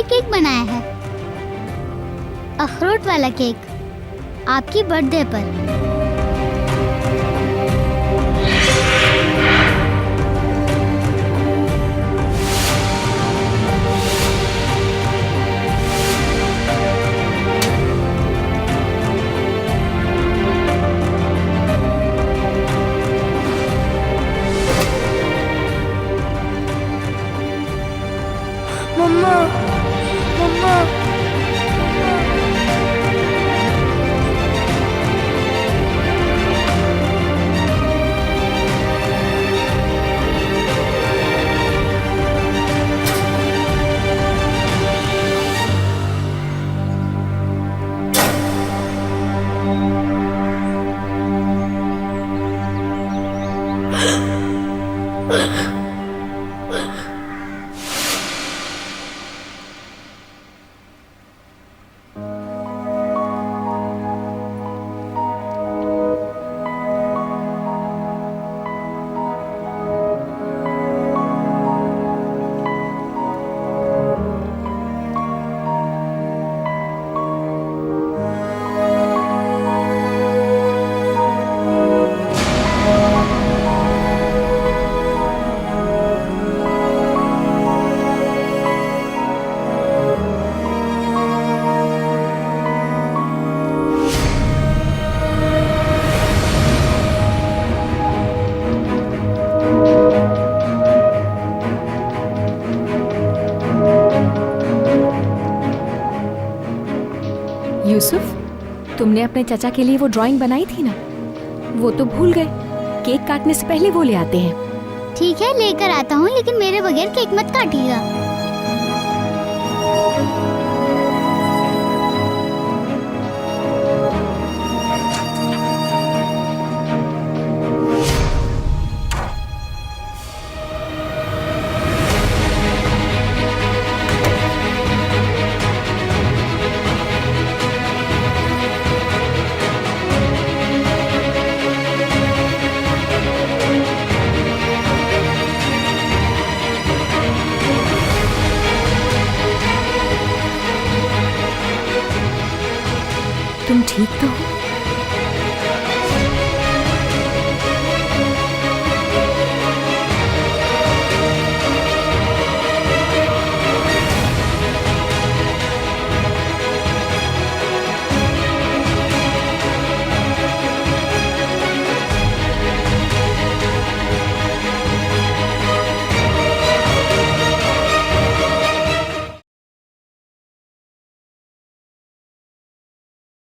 Cake बनाया है, अखरोट वाला केक, आपकी बर्थडे पर। मम्मा, मम्मा। यूसुफ, तुमने अपने चाचा के लिए वो ड्राइंग बनाई थी ना, वो तो भूल गए। केक काटने से पहले वो ले आते हैं। ठीक है, लेकर आता हूँ, लेकिन मेरे बगैर केक मत काटिएगा। तुम ठीक तो हो?